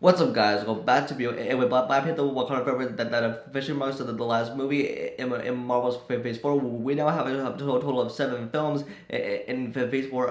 What's up, guys? Welcome back to Bio. And with Black Panther Wakanda Forever, that officially marks the last movie in Marvel's Phase 4. We now have a total of 7 films in Phase 4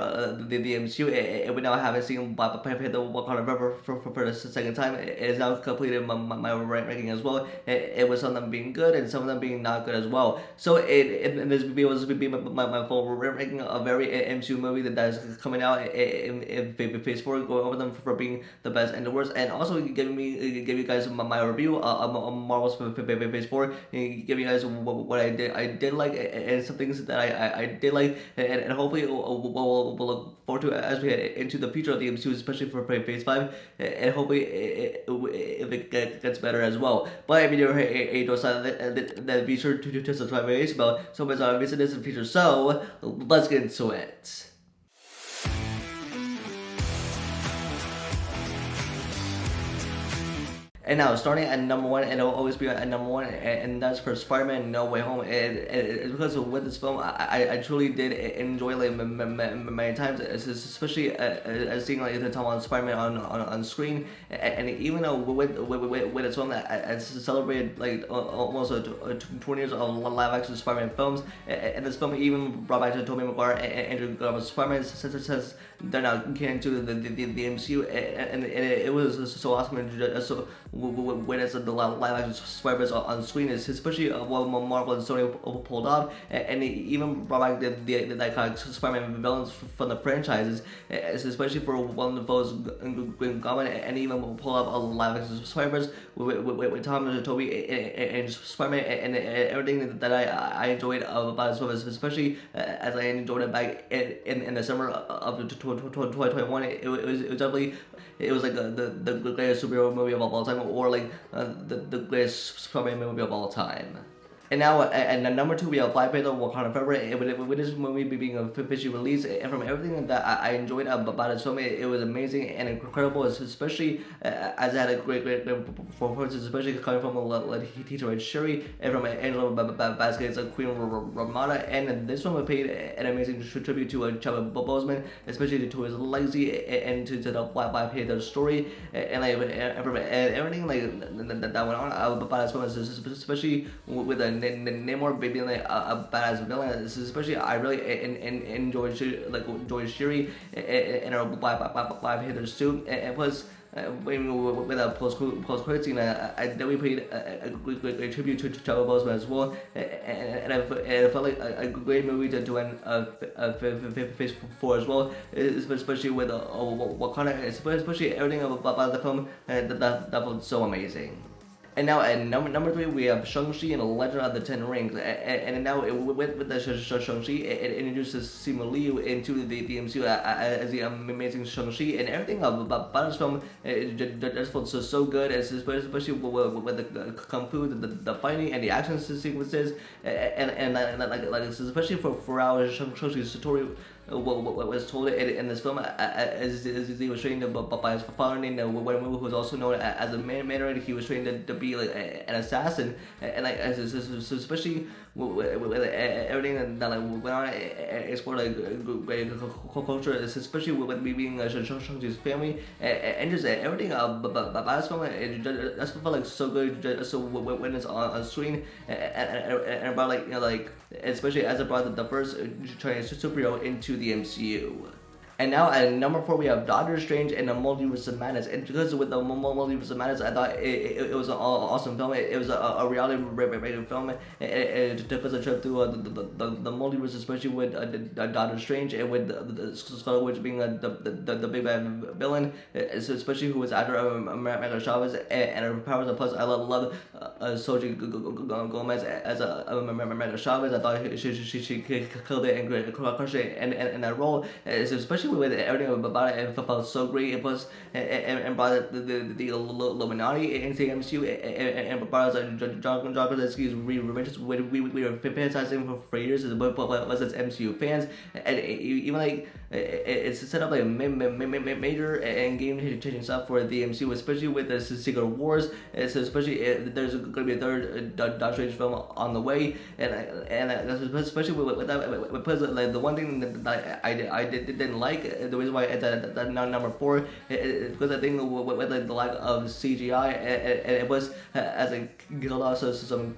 the MCU, and we now haven't seen Black Panther Wakanda Forever for the second time. It is now completed my ranking as well. It was some of them being good and some of them being not good as well. So in this video, this will be my full ranking of every MCU movie that is coming out in Phase 4, going over them for being the best and the worst, and also give you guys my review on Marvel's Phase 4, and give you guys what I did like, and some things that I did like, and hopefully we'll look forward to as we head into the future of the MCU, especially for Phase 5, and hopefully it gets better as well. But if you're then be sure to subscribe to Isabel so much visit this in the future. So let's get into it. And now, starting at number 1, and it'll always be at number 1, and that's for Spider-Man No Way Home. It's because with this film, I truly did enjoy like many times, especially seeing like the Tom Holland Spider-Man on screen, and even though with this film, I celebrated like almost 20 years of live-action Spider-Man films, and this film even brought back to Tobey Maguire and Andrew Garfield's Spider-Man, since they're now getting to the MCU, and it was so awesome and so when it's the live action Spider-Man on screen, is especially what Marvel and Sony pulled off, and it even brought back the iconic Spider-Man villains from the franchises, especially for one of those Green Goblin, and even pull off a live action Spider-Man with Tom and Tobey and Spider-Man, and everything that I enjoyed about this film, especially as I enjoyed it back in the summer of 2021. It was definitely, it was like the greatest superhero movie of all time, or like the greatest Spider-Man movie of all time. And now, at number 2, we have Black Panther Wakanda Forever. With this movie being officially released, and from everything that I enjoyed about this film, it was amazing and incredible, especially as it had a great performance, especially coming from Letitia Shuri, and from Angela Bassett's Queen Ramada. And this film paid an amazing tribute to Chadwick Boseman, especially to his legacy and to the Black Panther story, and from everything like that went on about this film, especially with the Namor being like a badass villain, especially I really enjoyed Shuri in her Black Panther suit, and plus with a post-credit scene, I definitely paid a great tribute to Chadwick Boseman as well, and I felt like a great movie to end Phase 4 as well, especially with Wakanda, especially everything about the film that felt so amazing. And now at number 3, we have Shang-Chi and the Legend of the Ten Rings. And now with the Shang-Chi, it introduces Simu Liu into the MCU as the amazing Shang-Chi, and everything about this film just felt so good, especially with the kung fu, the fighting, and the action sequences, and like especially for our Shang-Chi's story. What was told in this film, as he was trained by his father named who was also known as a Mandarin. He was trained to be like an assassin, and like especially with everything that like went on, explored like great culture, especially with me being Shang-Chi's family, and just everything about this film. It just felt like so good, so when it's on screen, and about like like especially as it brought the first Chinese superhero into the MCU. And now at number 4, we have Doctor Strange and the Multiverse of Madness. And because with the Multiverse of Madness, I thought it was an awesome film. It was a reality-rated film. It took us a trip through the multiverse, especially with Doctor Strange, and with the Scarlet Witch being the big bad villain, especially who was after America Chavez and her powers. And plus, I love Soji Gomez as America Chavez. I thought she killed it and crushed it in that role, especially with everything about it. It felt so great. It was and brought the Illuminati into the MCU, and brought us John Krasinski's revenge. We were fantasizing for years, but was as MCU fans, and even like it's set up like major and game-changing stuff for the MCU, especially with the Secret Wars. It's especially there's going to be a third Doctor Strange film on the way, and especially with that, because like the one thing that I didn't like, the reason why it's at number 4 is because I think with like the lack of CGI, and it was as a loss of some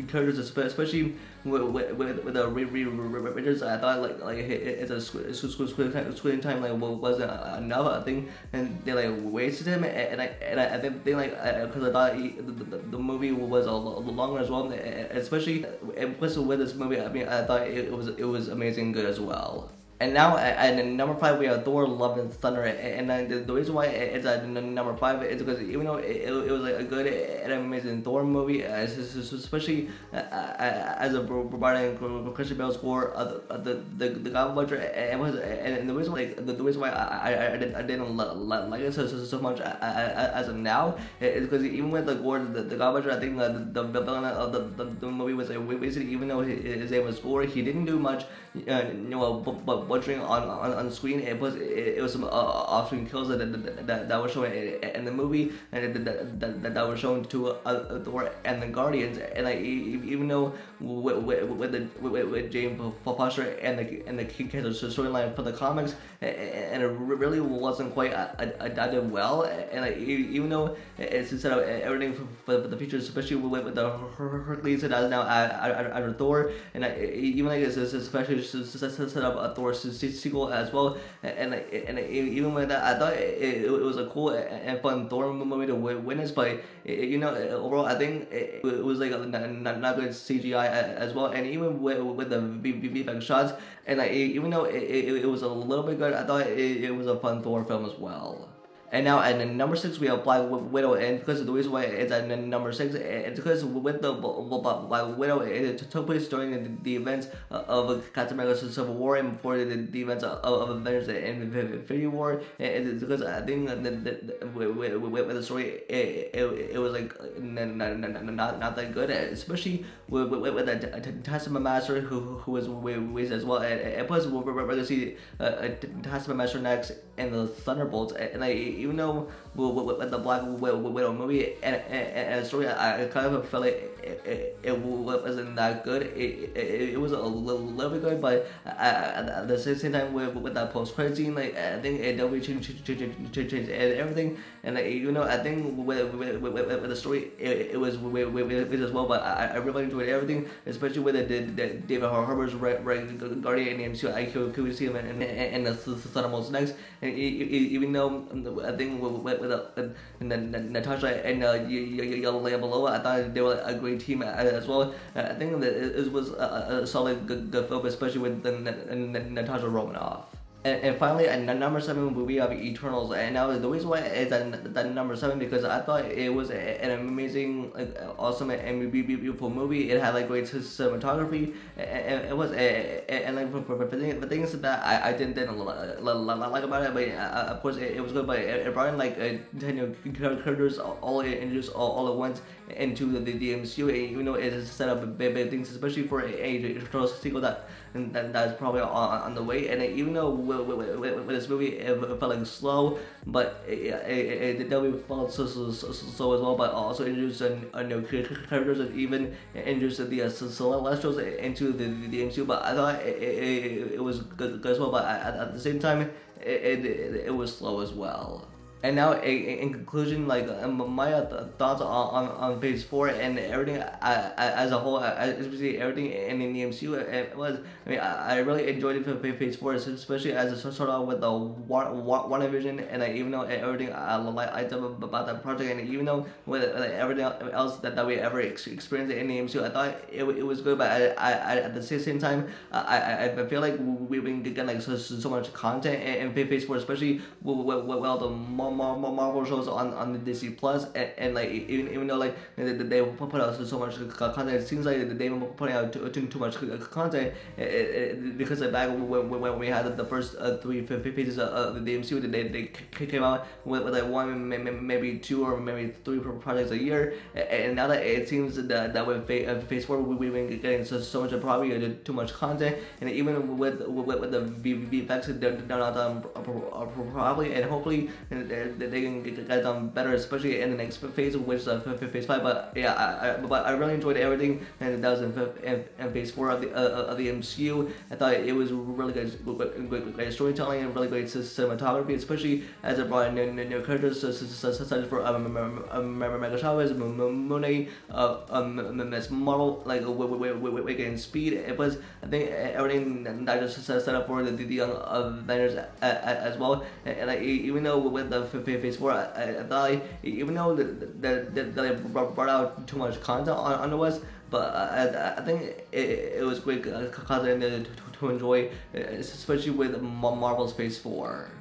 characters, especially with the Rangers. I thought like it's a screen time like wasn't enough, I think, and they like wasted him, and I think like because I thought the movie was a longer as well, especially with this movie. I mean, I thought it was amazing and good as well. And now at number 5 we have Thor: Love and Thunder, and the reason why it's at number 5 is because even though it was like a good and amazing Thor movie, especially as a Robert and Christian Bale score, the God Butcher, and the reason why I didn't like it so much as of now is because even with the gore, the God Butcher, I think the villain of the movie was wasted. Even though his name was Gore, he didn't do much, but butchering on screen. It was some off-screen kills that were shown in the movie, and that were shown to Thor and the Guardians. And even though with James Foster and the character storyline for the comics, and it really wasn't quite adapted well. And even though it's set up everything for the future, especially with the Hercules that is now under Thor, and even like it's especially set up a Thor sequel as well, and even with that, I thought it was a cool and fun Thor movie to witness, but overall I think it was like not good CGI as well, and even with the VFX shots, and even though it was a little bit good, I thought it was a fun Thor film as well. And now at number 6 we have Black Widow, and because of the reason why it's at number 6, it's because with the Black Widow, it took place during the events of Captain America's Civil War and before the events of Avengers and Infinity War. It's because I think that with the story, it was like not that good, especially with the Taskmaster who was wasted as well. And plus we're going to see Taskmaster next in the Thunderbolts, and even though with the Black Widow movie and the story, I kind of felt like it wasn't that good. It was a little bit good, but at the same time with that post-credit scene, like I think it definitely changed everything. And I think with the story, it was with as well. But I really enjoyed everything, especially with the David Harbour's Guardian and the MCU. I could see him in the Thunderbolts next, and even though I think with Natasha and Yelena Belova, I thought they were a great team as well. I think that it was a solid good film, especially with Natasha Romanoff. And finally, at number 7, we have Eternals. And now the reason why it's at number 7 because I thought it was an amazing, awesome, and beautiful movie. It had like great cinematography, and it was and like for things that I didn't like about it. But of course, it was good. But it brought in like 10 new characters all introduced all at once into the MCU. And even though it is set up big things, especially for a Eternals sequel that's probably on the way. And even though with this movie it felt like slow, but it definitely felt so slow as well. But also introduced a new characters and even introduced the Celestials into the MCU. But I thought it was good as well. But at the same time, it was slow as well. And now, in conclusion, like my thoughts on Phase 4 and everything as a whole, especially everything in the MCU, it was. I mean, I really enjoyed it for Phase 4, especially as it started off with the WandaVision, and even though everything I liked about that project, and even though with everything else that we ever experienced in the MCU, I thought it was good. But I at the same time, I feel like we've been getting like so much content in Phase 4, especially with all the Marvel shows on the Disney Plus, and like even though like they put out so much content, it seems like they've been putting out too much content, because like back when we had the first three phases of the MCU, they came out with like one, maybe two, or maybe three projects a year, and now that it seems that with phase 4 we've been getting so much, probably too much content, and even with the VFX, they're not done properly, and hopefully they can get done better, especially in the next phase, which is phase 5. But yeah, but I really enjoyed everything and that was in phase 4 of the MCU. I thought it was really great storytelling and really great cinematography, especially as it brought in new characters such as for Mega Chavez, Moon Knight, Miss Marvel, like Wicked and Speed. It was, I think, everything that just set up for the Young Avengers as well. And like, even though with the phase 4, I thought like, even though they brought out too much content on the West, but I think it was great content to enjoy, especially with Marvel's phase 4.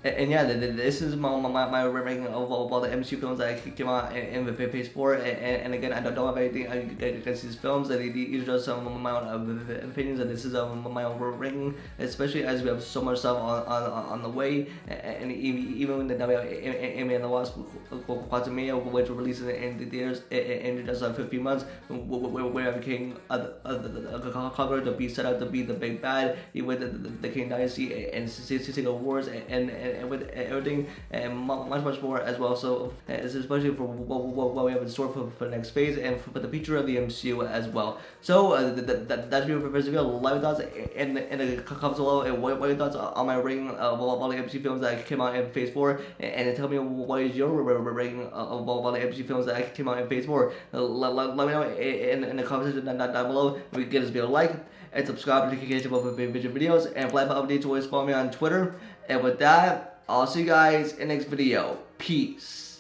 And yeah, this is my ranking of all the MCU films that came out in the phase 4. And again, I don't have anything against these films. These are just some of my own opinions, and this is my own ranking, especially as we have so much stuff on the way. And even when the Ant-Man and the Wasp: Quantumania, which will release in the theaters in just a few months, where became Conqueror to be set out to be the big bad with the King Dynasty and Secret Wars and with everything and much more as well. So especially for what we have in store for the next phase and for the future of the MCU as well. So that's me for this video. Let me thoughts in the comments below, and what are your thoughts on my rating of all the MCU films that came out in phase 4, and tell me what is your rating of all the MCU films that came out in phase 4. Let me know in the comment section down below. If you get this video a like and subscribe to catch up with future videos, and for live updates, always follow me on Twitter. And with that, I'll see you guys in the next video. Peace.